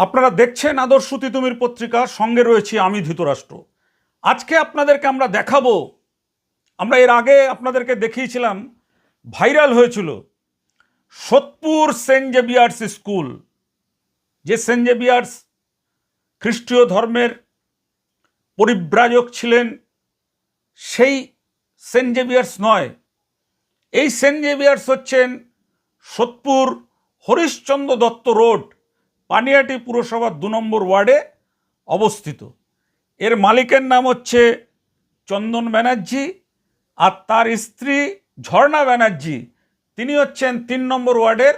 আপনারা দেখছেন আদর্শ তিতুমির পত্রিকা, সঙ্গে রয়েছি আমি ধৃতরাষ্ট্র। আজকে আপনাদেরকে আমরা দেখাবো, আমরা এর আগে আপনাদেরকে দেখিয়েছিলাম, ভাইরাল হয়েছিল সোদপুর সেন্ট জেভিয়ার্স স্কুল। যে সেন্ট জেভিয়ার্স খ্রিস্টীয় ধর্মের পরিব্রাজক ছিলেন, সেই সেন্ট জেভিয়ার্স নয়। এই সেন্ট জেভিয়ার্স হচ্ছেন সোদপুর হরিশ্চন্দ্র দত্ত রোড, পানিহাটি পুরসভার 2 নম্বর ওয়ার্ডে অবস্থিত। এর মালিকের নাম হচ্ছে চন্দন ব্যানার্জি, আর তার স্ত্রী ঝর্ণা ব্যানার্জি, তিনি হচ্ছেন 3 নম্বর ওয়ার্ডের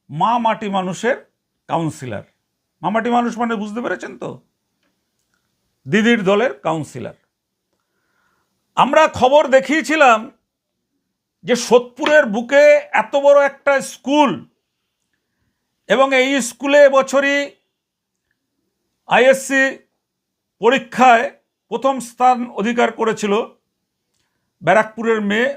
মা মাটি মানুষের কাউন্সিলর। মা মাটি মানুষ মানে বুঝতে পেরেছেন তো, দিদির দলের কাউন্সিলর। আমরা খবর দেখিয়েছিলাম যে সোদপুরের বুকে এত বড় একটা স্কুল, এবং এই স্কুলে এবছরই আইএসসি পরীক্ষায় প্রথম স্থান অধিকার করেছিল ব্যারাকপুরের মেয়ে।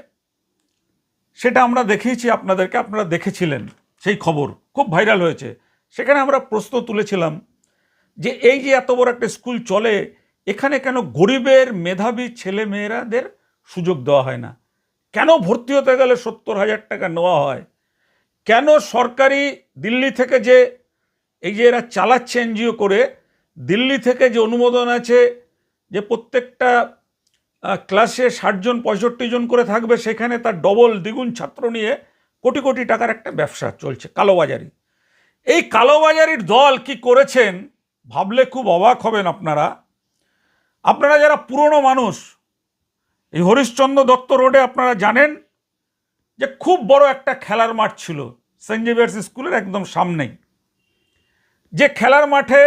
সেটা আমরা দেখিয়েছি আপনাদেরকে, আপনারা দেখেছিলেন, সেই খবর খুব ভাইরাল হয়েছে। সেখানে আমরা প্রশ্ন তুলেছিলাম যে এই যে এত বড় একটা স্কুল চলে, এখানে কেন গরিবের মেধাবী ছেলে মেয়েরাদের সুযোগ দেওয়া হয় না? কেন ভর্তি হতে গেলে 70,000 টাকা নেওয়া হয়? কেন সরকারি দিল্লি থেকে যে এই যে এরা চালাচ্ছে এনজিও করে, দিল্লি থেকে যে অনুমোদন আছে যে প্রত্যেকটা ক্লাসে 60 জন 65 জন করে থাকবে, সেখানে তার ডবল দ্বিগুণ ছাত্র নিয়ে কোটি কোটি টাকার একটা ব্যবসা চলছে, কালোবাজারি। এই কালোবাজারির দল কি করেছেন ভাবলে খুব অবাক হবেন আপনারা। আপনারা যারা পুরনো মানুষ, এই হরিশ্চন্দ্র দত্ত রোডে আপনারা জানেন যে খুব বড় একটা খেলার মাঠ ছিল সেন্ট জেভিয়ার্স স্কুলের একদম সামনেই। যে খেলার মাঠে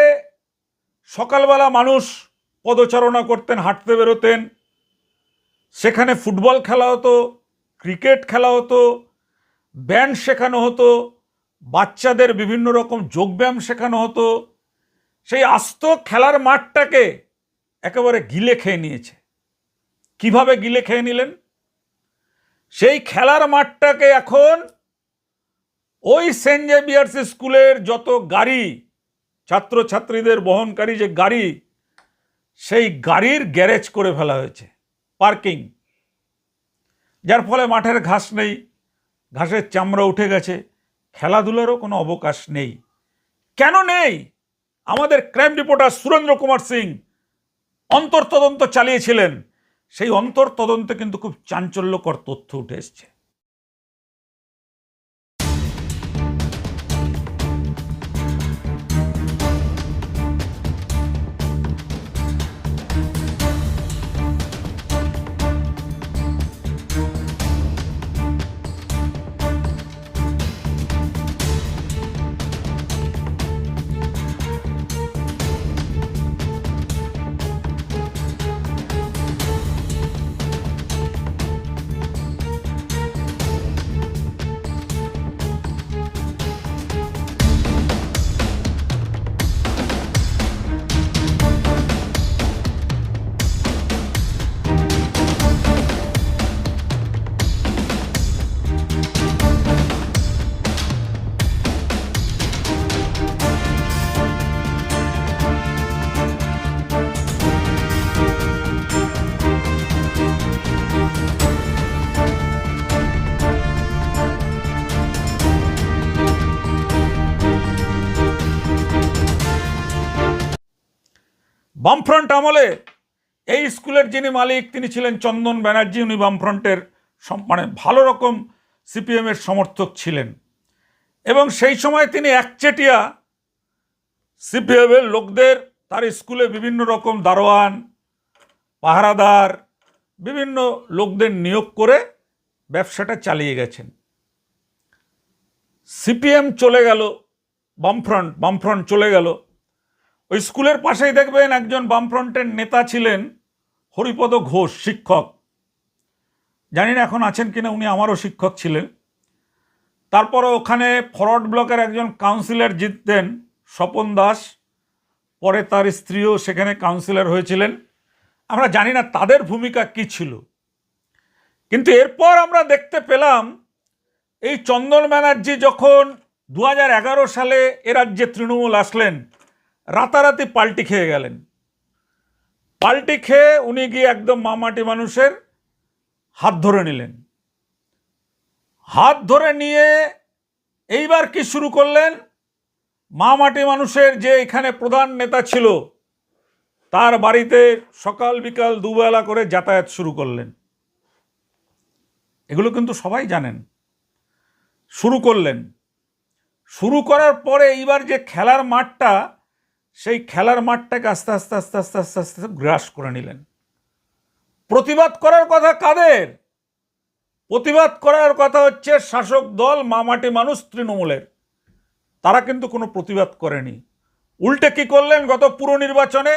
সকালবেলা মানুষ পদচারণা করতেন, হাঁটতে বেরোতেন। সেখানে ফুটবল খেলা হতো, ক্রিকেট খেলা হতো, ব্যান্ড শেখানো হতো, বাচ্চাদের বিভিন্ন রকম যোগব্যায়াম শেখানো হতো। সেই আস্ত খেলার মাঠটাকে একেবারে গিলে খেয়ে নিয়েছে। কিভাবে গিলে খেয়ে নিলেন? সেই খেলার মাঠটাকে এখন ওই সেন্ট জেভিয়ার্স স্কুলের যত গাড়ি, ছাত্রছাত্রীদের বহনকারী যে গাড়ি, সেই গাড়ির গ্যারেজ করে ফেলা হয়েছে, পার্কিং। যার ফলে মাঠের ঘাস নেই, ঘাসের চামড়া উঠে গেছে, খেলাধুলারও কোনো অবকাশ নেই। কেন নেই? আমাদের ক্রাইম রিপোর্টার সুরেন্দ্র কুমার সিং অন্তর্তদন্ত চালিয়েছিলেন। সেই অন্তর্তদন্তে কিন্তু খুব চাঞ্চল্যকর তথ্য উঠে এসছে। বামফ্রন্ট আমলে এই স্কুলের যিনি মালিক, তিনি ছিলেন চন্দন ব্যানার্জি। উনি বামফ্রন্টের মানে ভালো রকম সিপিএমের সমর্থক ছিলেন, এবং সেই সময় তিনি একচেটিয়া সিপিএমের লোকদের তার স্কুলে বিভিন্ন রকম দারোয়ান, পাহারাদার, বিভিন্ন লোকদের নিয়োগ করে ব্যবসাটা চালিয়ে গেছেন। সিপিএম চলে গেল, বামফ্রন্ট চলে গেল। ওই স্কুলের পাশেই দেখবেন একজন বামফ্রন্টের নেতা ছিলেন হরিপদ ঘোষ, শিক্ষক। জানি না এখন আছেন কিনা, উনি আমারও শিক্ষক ছিলেন। তারপরে ওখানে ফরওয়ার্ড ব্লকের একজন কাউন্সিলর জিততেন, স্বপন দাস। পরে তার স্ত্রীও সেখানে কাউন্সিলর হয়েছিলেন। আমরা জানি না তাদের ভূমিকা কি ছিল, কিন্তু এরপর আমরা দেখতে পেলাম এই চন্দন ব্যানার্জি যখন 2011 সালে এ রাজ্যে তৃণমূল আসলেন, রাতারাতি পাল্টি খেয়ে গেলেন। পাল্টি খেয়ে উনি গিয়ে একদম মামাটি মানুষের হাত ধরে নিলেন। হাত ধরে নিয়ে এইবার কি শুরু করলেন, মামাটি মানুষের যে এখানে প্রধান নেতা ছিল তার বাড়িতে সকাল বিকাল দুবেলা করে যাতায়াত শুরু করলেন। এগুলো কিন্তু সবাই জানেন। শুরু করলেন, শুরু করার পরে এইবার যে খেলার মাঠটা, সেই খেলার মাঠটাকে আস্তে আস্তে আস্তে আস্তে আস্তে আস্তে গ্রাস করে নিলেন। প্রতিবাদ করার কথা কাদের? প্রতিবাদ করার কথা হচ্ছে শাসক দল মামাটি মানুষ তৃণমূলের। তারা কিন্তু কোনো প্রতিবাদ করেনি। উল্টে কি করলেন, গত পুর নির্বাচনে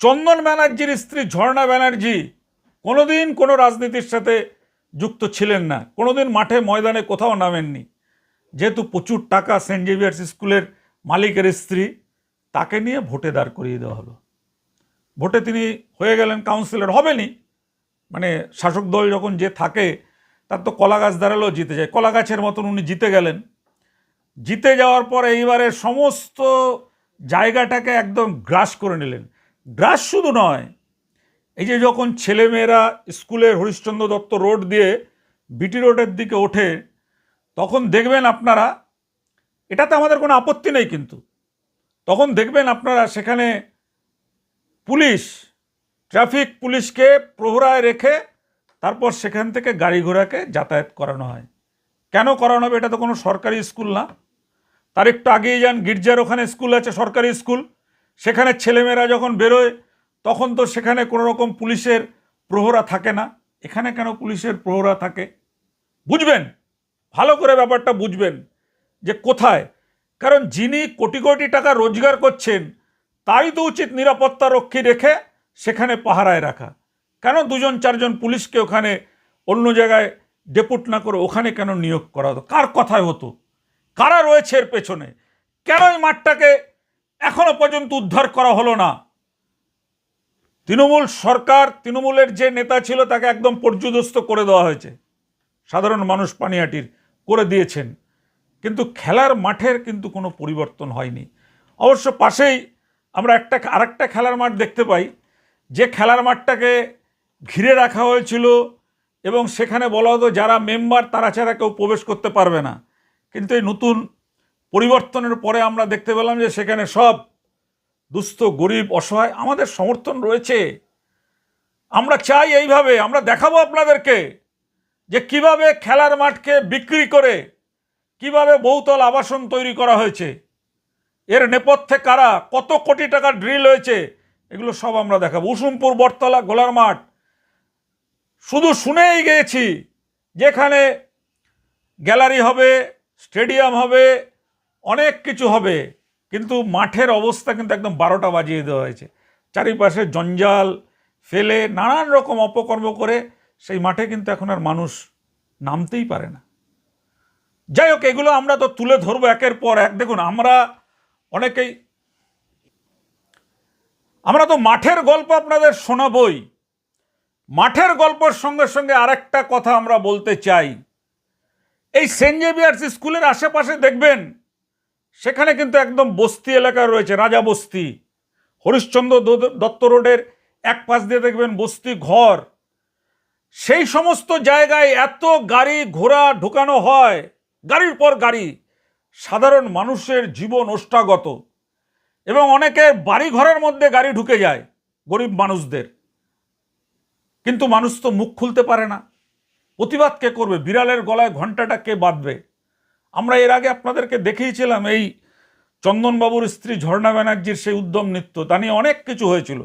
চন্দন ব্যানার্জির স্ত্রী ঝর্ণা ব্যানার্জি কোনোদিন কোনো রাজনীতির সাথে যুক্ত ছিলেন না, কোনোদিন মাঠে ময়দানে কোথাও নামেননি। যেহেতু প্রচুর টাকা সেন্ট জেভিয়ার্স স্কুলের মালিকের স্ত্রী, তাকে নিয়ে ভোটে দাঁড় করিয়ে দেওয়া হলো। ভোটে তিনি হয়ে গেলেন কাউন্সিলর, হবেনি, মানে শাসক দল যখন যে থাকে তার তো কলা গাছ দাঁড়ালেও জিতে যায়, কলা গাছের মতন উনি জিতে গেলেন। জিতে যাওয়ার পরে এইবারে সমস্ত জায়গাটাকে একদম গ্রাস করে নিলেন। গ্রাস শুধু নয়, এই যে যখন ছেলেমেয়েরা স্কুলের হরিশ্চন্দ্র দত্ত রোড দিয়ে বিটি রোডের দিকে ওঠে, তখন দেখবেন আপনারা, এটাতে আমাদের কোনো আপত্তি নেই, কিন্তু তখন দেখবেন আপনারা সেখানে পুলিশ, ট্রাফিক পুলিশকে প্রহরায় রেখে তারপর সেখান থেকে গাড়ি ঘোড়াকে যাতায়াত করানো হয়। কেন করানো হবে? এটা তো কোনো সরকারি স্কুল না। তার একটু আগেই যান, গির্জার ওখানে স্কুল আছে, সরকারি স্কুল, সেখানে ছেলেমেয়েরা যখন বেরোয় তখন তো সেখানে কোনো রকম পুলিশের প্রহরা থাকে না। এখানে কেন পুলিশের প্রহরা থাকে? বুঝবেন, ভালো করে ব্যাপারটা বুঝবেন যে কোথায়। কারণ যিনি কোটি কোটি টাকা রোজগার করছেন তারই তো উচিত নিরাপত্তা রক্ষী রেখে সেখানে পাহারায় রাখা। কেন দুজন চারজন পুলিশকে ওখানে অন্য জায়গায় ডেপুট না করে ওখানে কেন নিয়োগ করা হতো? কার কথায় হতো? কারা রয়েছে এর পেছনে? কেন এই মাঠটাকে এখনো পর্যন্ত উদ্ধার করা হলো না? তৃণমূল সরকার, তৃণমূলের যে নেতা ছিল তাকে একদম পর্যুদস্ত করে দেওয়া হয়েছে, সাধারণ মানুষ পানিহাটির করে দিয়েছেন, কিন্তু খেলার মাঠের কিন্তু কোনো পরিবর্তন হয়নি। অবশ্য পাশেই আমরা আরেকটা খেলার মাঠ দেখতে পাই, যে খেলার মাঠটাকে ঘিরে রাখা হয়েছিল এবং সেখানে বলা হতো যারা মেম্বার তারা ছাড়া কেউ প্রবেশ করতে পারবে না। কিন্তু এই নতুন পরিবর্তনের পরে আমরা দেখতে পেলাম যে সেখানে সব দুস্থ, গরিব, অসহায়, আমাদের সমর্থন রয়েছে। আমরা চাই এইভাবে, আমরা দেখাবো আপনাদেরকে যে কিভাবে খেলার মাঠকে বিক্রি করে কিভাবে বহুতল আবাসন তৈরি করা হয়েছে, এর নেপথ্যে কারা, কত কোটি টাকা ড্রিল হয়েছে, এগুলো সব আমরা দেখাবো। উসুমপুর, বটতলা, গোলার মাঠ শুধু শুনেই গিয়েছি, যেখানে গ্যালারি হবে, স্টেডিয়াম হবে, অনেক কিছু হবে, কিন্তু মাঠের অবস্থা কিন্তু একদম 12টা বাজিয়ে দেওয়া হয়েছে। চারিপাশে জঞ্জাল ফেলে নানান রকম অপকর্ম করে সেই মাঠে কিন্তু এখন আর মানুষ নামতেই পারে না। যাই হোক, এগুলো আমরা তো তুলে ধরবো একের পর এক। দেখুন, আমরা তো মাঠের গল্প আপনাদের শোনাবই। মাঠের গল্পের সঙ্গে সঙ্গে আরেকটা কথা আমরা বলতে চাই। এই সেন্ট জেভিয়ার্স স্কুলের আশেপাশে দেখবেন সেখানে কিন্তু একদম বস্তি এলাকা রয়েছে, রাজা বস্তি। হরিশ্চন্দ্র দত্ত রোডের এক পাশ দিয়ে দেখবেন বস্তি ঘর। সেই সমস্ত জায়গায় এত গাড়ি ঘোড়া ঢুকানো হয়, গাড়ির পর গাড়ি, সাধারণ মানুষের জীবন ওষ্ঠাগত, এবং অনেকের বাড়ি ঘরের মধ্যে গাড়ি ঢুকে যায় গরিব মানুষদের, কিন্তু মানুষ তো মুখ খুলতে পারে না। প্রতিবাদ কে করবে? বিড়ালের গলায় ঘণ্টাটা কে বাঁধবে? আমরা এর আগে আপনাদেরকে দেখিয়েছিলাম এই চন্দনবাবুর স্ত্রী ঝর্ণা ব্যানার্জির সেই উদ্যম নৃত্য, তা নিয়ে অনেক কিছু হয়েছিল,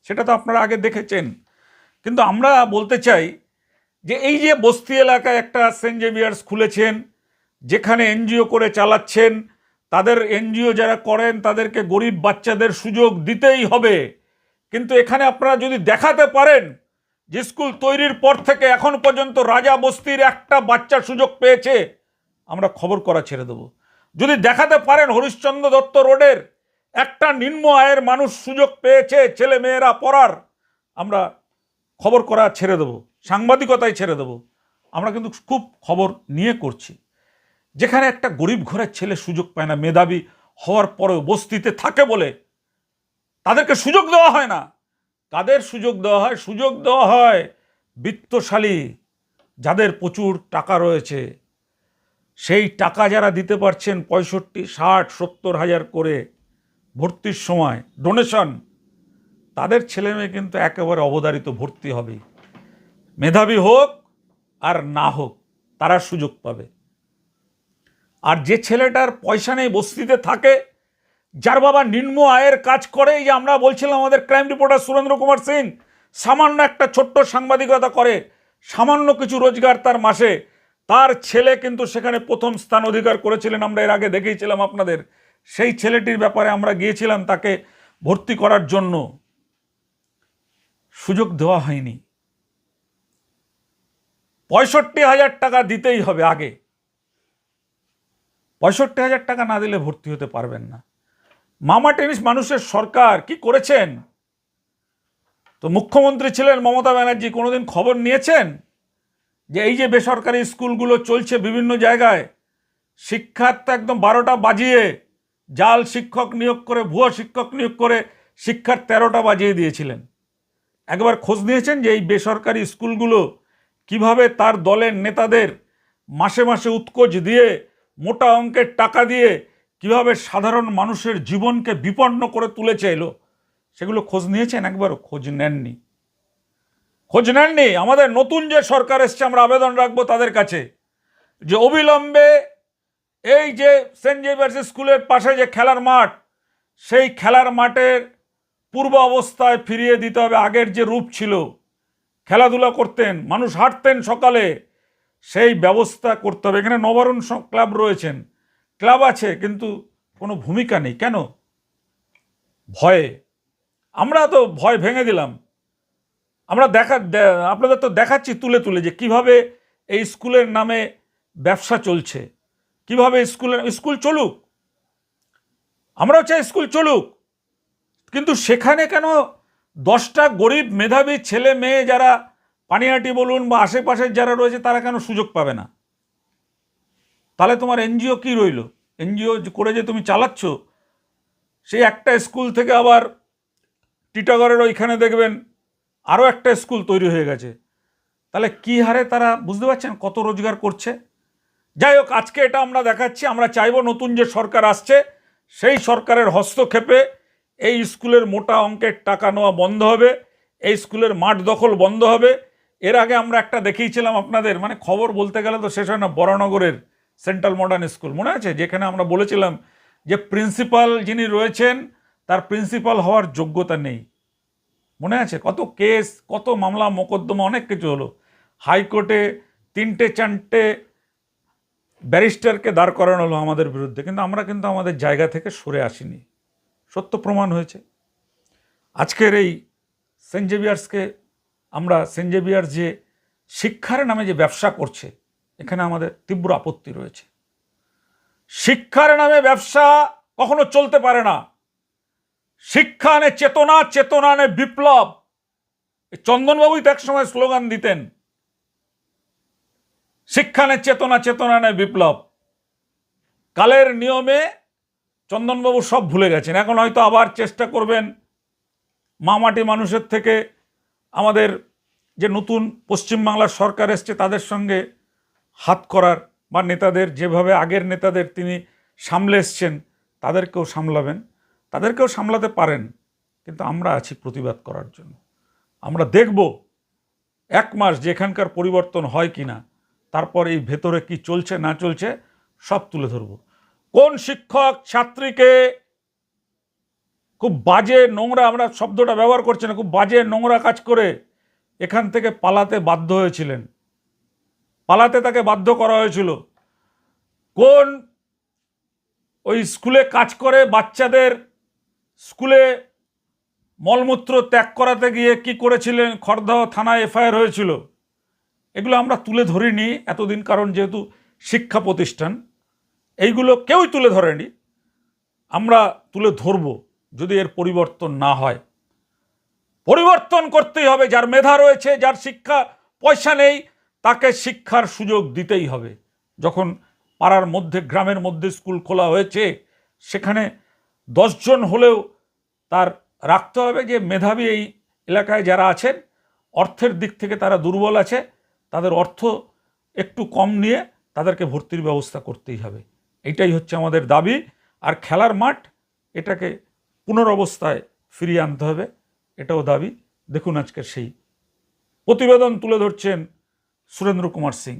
সেটা তো আপনারা আগে দেখেছেন। কিন্তু আমরা বলতে চাই যে এই যে বস্তি এলাকায় একটা সেন্ট জেভিয়ার্স খুলেছেন, যেখানে এনজিও করে চালাচ্ছেন, তাদের এনজিও যারা করেন তাদেরকে গরিব বাচ্চাদের সুযোগ দিতেই হবে। কিন্তু এখানে আপনারা যদি দেখাতে পারেন যে স্কুল তৈরির পর থেকে এখন পর্যন্ত রাজা বস্তির একটা বাচ্চা সুযোগ পেয়েছে, আমরা খবর করা ছেড়ে দেব। যদি দেখাতে পারেন হরিশ্চন্দ্র দত্ত রোডের একটা নিম্ন আয়ের মানুষ সুযোগ পেয়েছে ছেলে মেয়েরা পড়ার, আমরা খবর করা ছেড়ে দেব, সাংবাদিকতায় ছেড়ে দেব। আমরা কিন্তু খুব খবর নিয়ে করছি। যেখানে একটা গরিব ঘরের ছেলে সুযোগ পায় না, মেধাবী হওয়ার পরেও বস্তিতে থাকে বলে তাদেরকে সুযোগ দেওয়া হয় না। কাদের সুযোগ দেওয়া হয়? সুযোগ দেওয়া হয় বিত্তশালী, যাদের প্রচুর টাকা রয়েছে। সেই টাকা যারা দিতে পারছেন 65, 60, 70 হাজার করে ভর্তির সময় ডোনেশন, তাদের ছেলে মেয়ে কিন্তু একেবারে অবধারিত ভর্তি হবে। মেধাবী হোক আর না হোক তারা সুযোগ পাবে। আর যে ছেলেটার পয়সা নেই, বস্তিতে থাকে, যার বাবা নিম্ন আয়ের কাজ করে, এই যে আমরা বলছিলাম আমাদের ক্রাইম রিপোর্টার সুরেন্দ্র কুমার সিং সামান্য একটা ছোট্ট সাংবাদিকতা করে, সামান্য কিছু রোজগার তার মাসে, তার ছেলে কিন্তু সেখানে প্রথম স্থান অধিকার করেছিলেন। আমরা এর আগে দেখিয়েছিলাম আপনাদের। সেই ছেলেটির ব্যাপারে আমরা গিয়েছিলাম তাকে ভর্তি করার জন্য, সুযোগ দেওয়া হয়নি। 65,000 টাকা দিতেই হবে আগে। 65,000 টাকা না দিলে ভর্তি হতে পারবেন না। মামা টেনিস মানুষের সরকার কি করেছেন? তো মুখ্যমন্ত্রী ছিলেন মমতা ব্যানার্জি, কোনোদিন খবর নিয়েছেন যে এই যে বেসরকারি স্কুলগুলো চলছে বিভিন্ন জায়গায়, শিক্ষার তো একদম 12টা বাজিয়ে জাল শিক্ষক নিয়োগ করে, ভুয়া শিক্ষক নিয়োগ করে শিক্ষার 13টা বাজিয়ে দিয়েছিলেন। একবার খোঁজ নিয়েছেন যে এই বেসরকারি স্কুলগুলো কিভাবে তার দলের নেতাদের মাসে মাসে উৎকোচ দিয়ে, মোটা অঙ্কের টাকা দিয়ে কিভাবে সাধারণ মানুষের জীবনকে বিপন্ন করে তুলেছে এলো? সেগুলো খোঁজ নিয়েছেন? একবারও খোঁজ নেননি। আমাদের নতুন যে সরকার এসছে, আমরা আবেদন রাখবো তাদের কাছে যে অবিলম্বে এই যে সেন্ট জেভিয়ার্স স্কুলের পাশে যে খেলার মাঠ, সেই খেলার মাঠের পূর্ব অবস্থায় ফিরিয়ে দিতে হবে। আগের যে রূপ ছিল, খেলাধুলা করতেন মানুষ, হাঁটতেন সকালে, সেই ব্যবস্থা করতে হবে। এখানে নবারুণ ক্লাব রয়েছেন, ক্লাব আছে, কিন্তু কোনো ভূমিকা নেই। কেন? ভয়ে। আমরা তো ভয় ভেঙে দিলাম। আমরা আপনাদের তো দেখাচ্ছি তুলে তুলে যে কিভাবে এই স্কুলের নামে ব্যবসা চলছে, কিভাবে স্কুল চলুক, আমরাও চাই স্কুল চলুক, কিন্তু সেখানে কেন 10টা গরিব মেধাবী ছেলে মেয়ে যারা পানিহাটি বলুন বা আশেপাশের যারা রয়েছে তারা কেন সুযোগ পাবে না? তাহলে তোমার এনজিও কি রইল? এনজিও করে যে তুমি চালাচ্ছ, সেই একটা স্কুল থেকে আবার টিটাগড়ের ওইখানে দেখবেন আরও একটা স্কুল তৈরি হয়ে গেছে। তাহলে কি হারে তারা, বুঝতে পারছেন কত রোজগার করছে? যাই হোক, আজকে এটা আমরা দেখাচ্ছি। আমরা চাইব নতুন যে সরকার আসছে সেই সরকারের হস্তক্ষেপে এই স্কুলের মোটা অঙ্কের টাকা নেওয়া বন্ধ হবে, এই স্কুলের মাঠ দখল বন্ধ হবে। এর আগে আমরা একটা দেখিয়েছিলাম আপনাদের, মানে খবর বলতে গেলে তো শেষ হয় না, বরানগরের সেন্ট্রাল মডার্ন স্কুল মনে আছে, যেখানে আমরা বলেছিলাম যে প্রিন্সিপাল যিনি রয়েছেন তার প্রিন্সিপাল হওয়ার যোগ্যতা নেই। মনে আছে? কত কেস, কত মামলা মোকদ্দমা, অনেক কিছু হলো। হাইকোর্টে 3-4টে ব্যারিস্টারকে দাঁড় করানো হলো আমাদের বিরুদ্ধে, কিন্তু আমরা কিন্তু আমাদের জায়গা থেকে সরে আসিনি। সত্য প্রমাণ হয়েছে। আজকের এই সেন্ট জেভিয়ার্সকে আমরা, সেন্ট জেভিয়ার্স যে শিক্ষার নামে যে ব্যবসা করছে, এখানে আমাদের তীব্র আপত্তি রয়েছে। শিক্ষার নামে ব্যবসা কখনো চলতে পারে না। শিক্ষা আনে চেতনা, চেতনা আনে বিপ্লব। চন্দনবাবুই তো একসময় স্লোগান দিতেন, শিক্ষা আনে চেতনা, চেতনা আনে বিপ্লব। কালের নিয়মে চন্দনবাবু সব ভুলে গেছেন। এখন হয়তো আবার চেষ্টা করবেন মামাটি মানুষের থেকে আমাদের যে নতুন পশ্চিমবাংলার সরকার এসছে তাদের সঙ্গে হাত করার, বা নেতাদের যেভাবে আগের নেতাদের তিনি সামলে এসছেন তাদেরকেও সামলাবেন। তাদেরকেও সামলাতে পারেন, কিন্তু আমরা আছি প্রতিবাদ করার জন্য। আমরা দেখব 1 মাস যে এখানকার পরিবর্তন হয় কিনা, তারপর এই ভেতরে কি চলছে না চলছে সব তুলে ধরব। কোন শিক্ষক ছাত্রীকে খুব বাজে নোংরা, আমরা শব্দটা ব্যবহার করছি না, খুব বাজে নোংরা কাজ করে এখান থেকে পালাতে বাধ্য হয়েছিলেন, পালাতে তাকে বাধ্য করা হয়েছিল? কোন ওই স্কুলে কাজ করে বাচ্চাদের স্কুলে মলমূত্র ত্যাগ করাতে গিয়ে কি করেছিলেন, খড়দহ থানায় এফআইআর হয়েছিল? এগুলো আমরা তুলে ধরিনি এতদিন, কারণ যেহেতু শিক্ষা প্রতিষ্ঠান এইগুলো কেউই তুলে ধরেনি। আমরা তুলে ধরব যদি এর পরিবর্তন না হয়। পরিবর্তন করতেই হবে। যার মেধা রয়েছে, যার শিক্ষা পয়সা নেই, তাকে শিক্ষার সুযোগ দিতেই হবে। যখন পাড়ার মধ্যে, গ্রামের মধ্যে স্কুল খোলা হয়েছে, সেখানে 10 জন হলেও তার রাখতে হবে যে মেধাবী এই এলাকায় যারা আছেন, অর্থের দিক থেকে তারা দুর্বল আছে, তাদের অর্থ একটু কম নিয়ে তাদেরকে ভর্তির ব্যবস্থা করতেই হবে। এইটাই হচ্ছে আমাদের দাবি। আর খেলার মাঠ এটাকে পুনরবস্থায় ফিরিয়ে আনতে হবে, এটাও দাবি। দেখুন আজকের সেই প্রতিবেদন তুলে ধরছেন সুরেন্দ্র কুমার সিং।